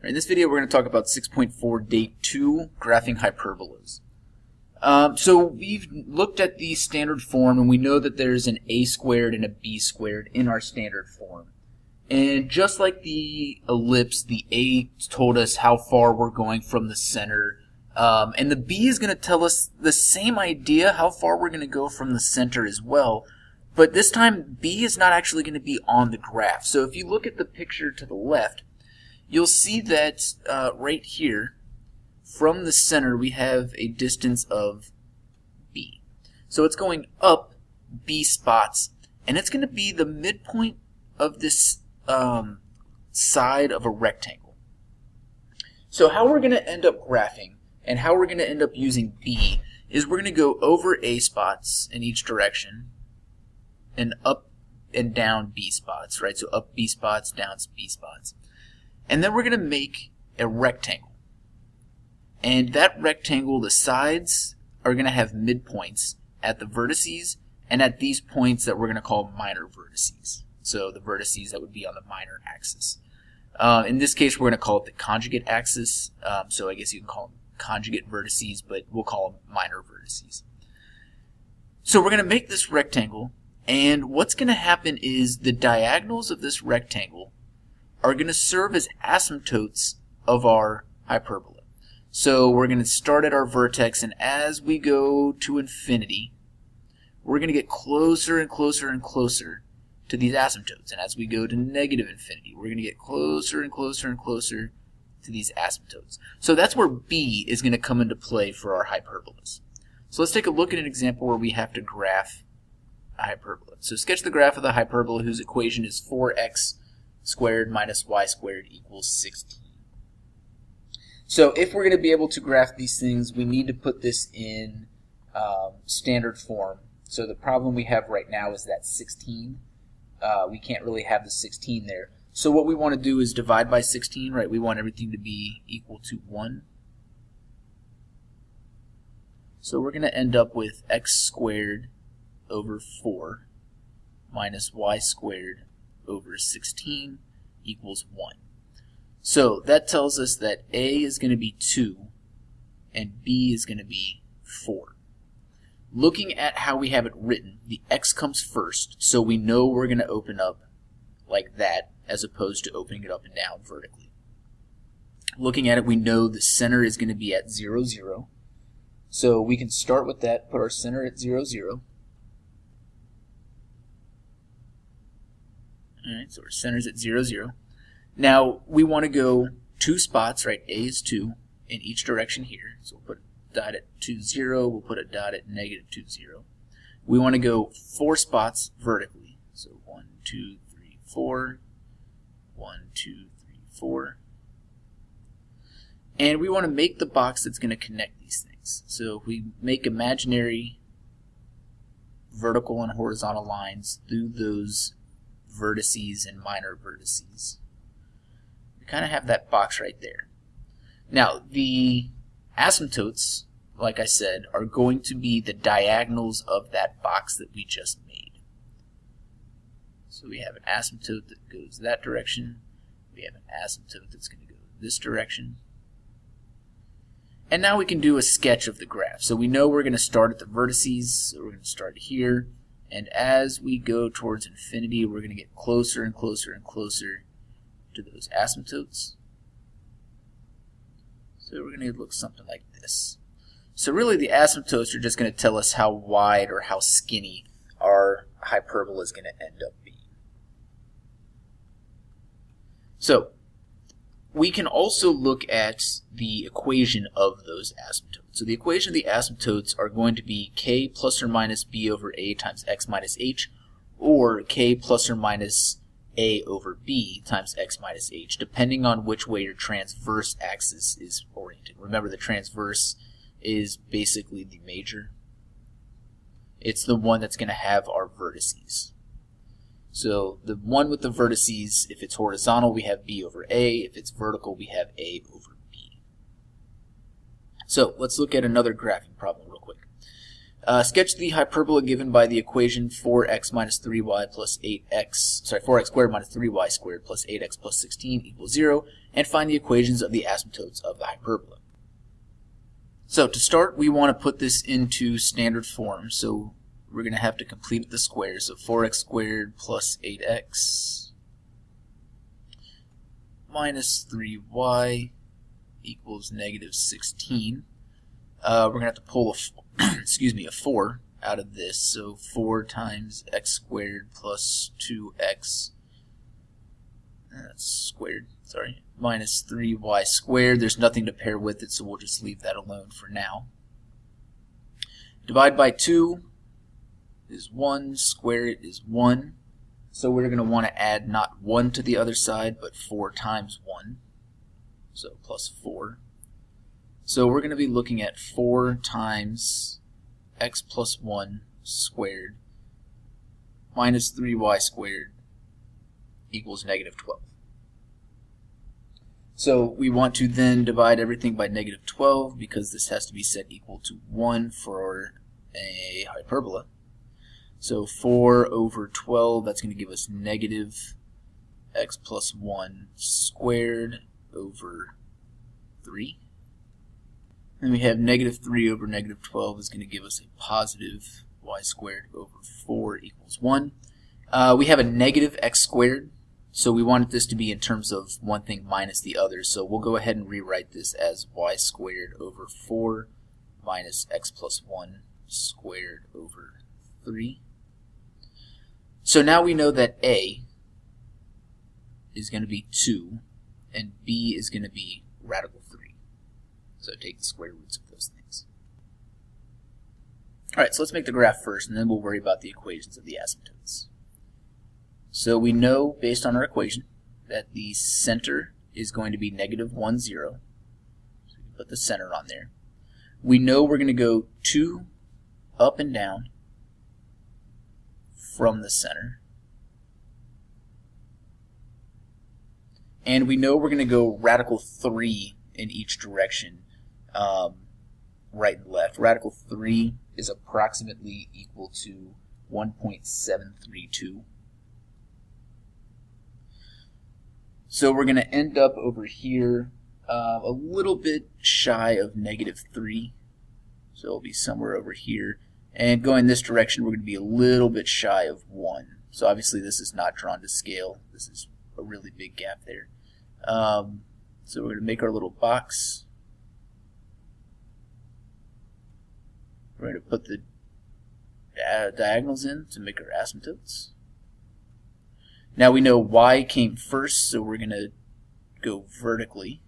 In this video, we're going to talk about 6.4 Day 2, graphing hyperbolas. So we've looked at the standard form, and we know that there's an a squared and a b squared in our standard form. And just like the ellipse, the a told us how far we're going from the center, and the b is going to tell us the same idea, how far we're going to go from the center as well. But this time, b is not actually going to be on the graph. So if you look at the picture to the left, you'll see that right here, from the center, we have a distance of b. So it's going up b spots, and it's going to be the midpoint of this side of a rectangle. So how we're going to end up graphing, and how we're going to end up using b, is we're going to go over a spots in each direction, and up and down b spots, right? So up b spots, down b spots. And then we're going to make a rectangle. And that rectangle, the sides are going to have midpoints at the vertices and at these points that we're going to call minor vertices. So the vertices that would be on the minor axis. In this case, we're going to call it the conjugate axis. So I guess you can call them conjugate vertices, but we'll call them minor vertices. So we're going to make this rectangle, and what's going to happen is the diagonals of this rectangle are going to serve as asymptotes of our hyperbola. So we're going to start at our vertex, and as we go to infinity, we're going to get closer and closer and closer to these asymptotes. And as we go to negative infinity, we're going to get closer and closer and closer to these asymptotes. So that's where b is going to come into play for our hyperbolas. So let's take a look at an example where we have to graph a hyperbola. So sketch the graph of the hyperbola whose equation is 4x squared minus y squared equals 16. So if we're going to be able to graph these things, we need to put this in standard form. So the problem we have right now is that 16. We can't really have the 16 there. So what we want to do is divide by 16, right? We want everything to be equal to 1. So we're going to end up with x squared over 4 minus y squared over 16 equals 1. So that tells us that a is going to be 2 and b is going to be 4. Looking at how we have it written, the x comes first, so we know we're going to open up like that as opposed to opening it up and down vertically. Looking at it, we know the center is going to be at 0, 0. So we can start with that, put our center at 0, 0. Alright, so our center's at 0, 0. Now, we want to go 2 spots, right? A is 2 in each direction here. So we'll put a dot at 2, 0. We'll put a dot at negative 2, 0. We want to go 4 spots vertically. So 1, 2, 3, 4. 1, 2, 3, 4. And we want to make the box that's going to connect these things. So if we make imaginary vertical and horizontal lines through those vertices and minor vertices, we kind of have that box right there. Now, the asymptotes, like I said, are going to be the diagonals of that box that we just made. So we have an asymptote that goes that direction. We have an asymptote that's going to go this direction. And now we can do a sketch of the graph. So we know we're going to start at the vertices, so we're going to start here. And as we go towards infinity, we're going to get closer and closer and closer to those asymptotes. So we're going to look something like this. So really the asymptotes are just going to tell us how wide or how skinny our hyperbola is going to end up being. So we can also look at the equation of those asymptotes. So the equation of the asymptotes are going to be k plus or minus b over a times x minus h, or k plus or minus a over b times x minus h, depending on which way your transverse axis is oriented. Remember, the transverse is basically the major. It's the one that's going to have our vertices. So the one with the vertices, if it's horizontal, we have b over a. If it's vertical, we have a over b. So let's look at another graphing problem real quick. Sketch the hyperbola given by the equation 4x minus 3y plus 4x squared minus 3y squared plus 8x plus 16 equals 0, and find the equations of the asymptotes of the hyperbola. So to start, we want to put this into standard form. So we're going to have to complete the squares. So 4x squared plus 8x minus 3y equals negative 16. We're going to have to pull a 4 out of this. So 4 times x squared plus 2x minus 3y squared. There's nothing to pair with it, so we'll just leave that alone for now. Divide by 2 is 1, square it is 1. So we're going to want to add not 1 to the other side, but 4 times 1. So plus 4. So we're going to be looking at 4 times x plus 1 squared minus 3y squared equals negative 12. So we want to then divide everything by negative 12 because this has to be set equal to 1 for a hyperbola. So 4 over 12, that's going to give us negative x plus 1 squared over 3. Then we have negative 3 over negative 12 is going to give us a positive y squared over 4 equals 1. We have a negative x squared. So we wanted this to be in terms of one thing minus the other. So we'll go ahead and rewrite this as y squared over 4 minus x plus 1 squared over 3. So now we know that a is going to be 2 and b is going to be radical 3. So take the square roots of those things. Alright, so let's make the graph first and then we'll worry about the equations of the asymptotes. So we know, based on our equation, that the center is going to be negative 1, 0. So we can put the center on there. We know we're going to go 2 up and down from the center. And we know we're going to go radical 3 in each direction, right and left. Radical 3 is approximately equal to 1.732. So we're going to end up over here a little bit shy of negative 3. So it'll be somewhere over here. And going this direction, we're going to be a little bit shy of 1. So obviously this is not drawn to scale. This is a really big gap there. So we're going to make our little box. We're going to put the diagonals in to make our asymptotes. Now we know y came first, so we're going to go vertically.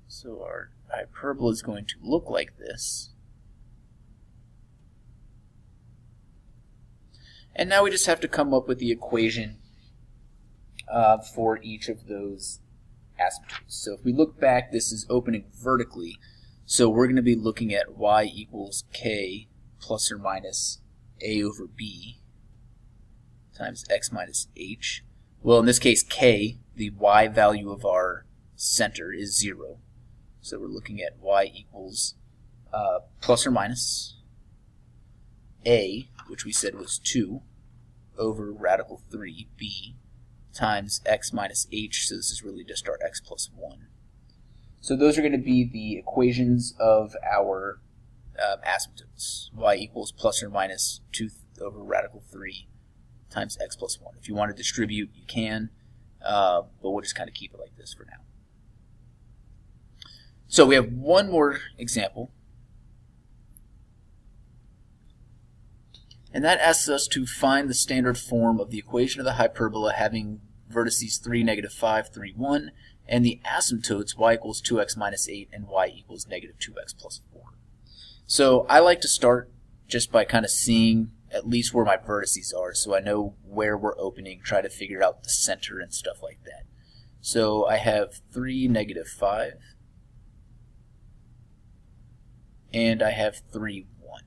So our hyperbola is going to look like this. And now we just have to come up with the equation for each of those asymptotes. So if we look back, this is opening vertically. So we're going to be looking at y equals k plus or minus a over b times x minus h. Well, in this case, k, the y value of our center, is 0. So we're looking at y equals plus or minus a, which we said was 2, over radical 3b times x minus h. So this is really just our x plus 1. So those are going to be the equations of our asymptotes. Y equals plus or minus 2 over radical 3 times x plus 1. If you want to distribute, you can, but we'll just kind of keep it like this for now. So we have one more example, and that asks us to find the standard form of the equation of the hyperbola having vertices 3, negative 5, 3, 1, and the asymptotes y equals 2x minus 8 and y equals negative 2x plus 4. So I like to start just by kind of seeing at least where my vertices are, so I know where we're opening, try to figure out the center and stuff like that. So I have 3, negative 5, and I have 3, 1.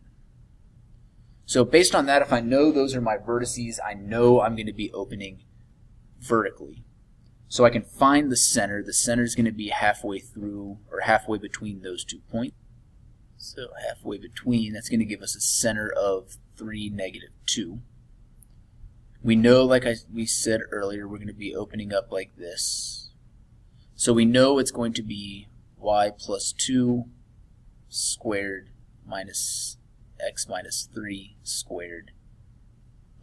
So based on that, if I know those are my vertices, I know I'm going to be opening vertically. So I can find the center. The center is going to be halfway through, or halfway between those 2 points. So halfway between, that's going to give us a center of 3, -2. We know, like we said earlier, we're going to be opening up like this. So we know it's going to be y plus 2 squared minus x minus 3 squared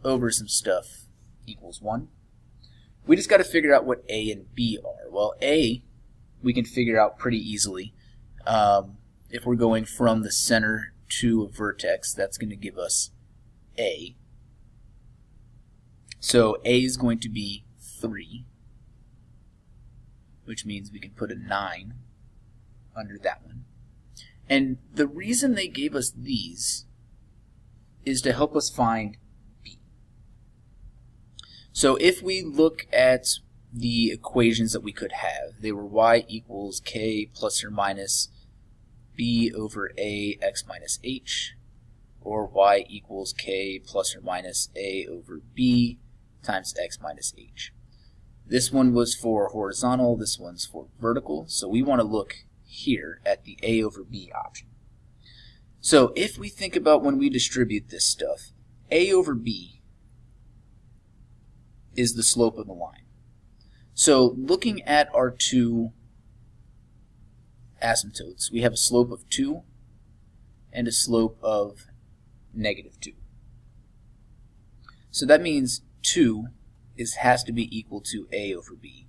over some stuff equals 1. We just got to figure out what a and b are. Well, a we can figure out pretty easily. If we're going from the center to a vertex, that's going to give us a. So a is going to be 3, which means we can put a 9 under that one. And the reason they gave us these is to help us find b. So if we look at the equations that we could have, they were y equals k plus or minus b over a x minus h, or y equals k plus or minus a over b times x minus h. This one was for horizontal, this one's for vertical, so we want to look here at the a over b option. So if we think about when we distribute this stuff, a over b is the slope of the line. So looking at our two asymptotes, we have a slope of 2 and a slope of -2. So that means 2 has to be equal to a over b,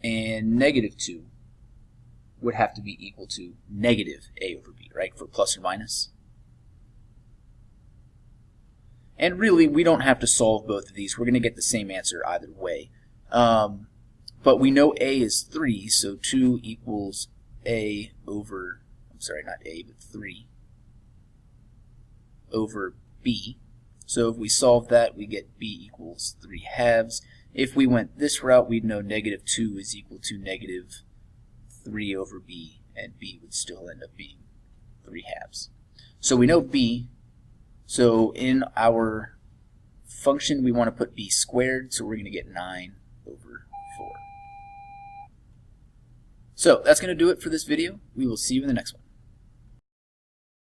and -2 would have to be equal to negative a over b, right, for plus or minus. And really, we don't have to solve both of these. We're going to get the same answer either way. But we know a is 3, so 2 equals a over, I'm sorry, not a, but 3 over b. So if we solve that, we get b equals 3/2. If we went this route, we'd know -2 is equal to -3 over b, and b would still end up being 3/2. So we know b. So in our function, we want to put b squared, so we're going to get 9 over 4. So that's going to do it for this video. We will see you in the next one.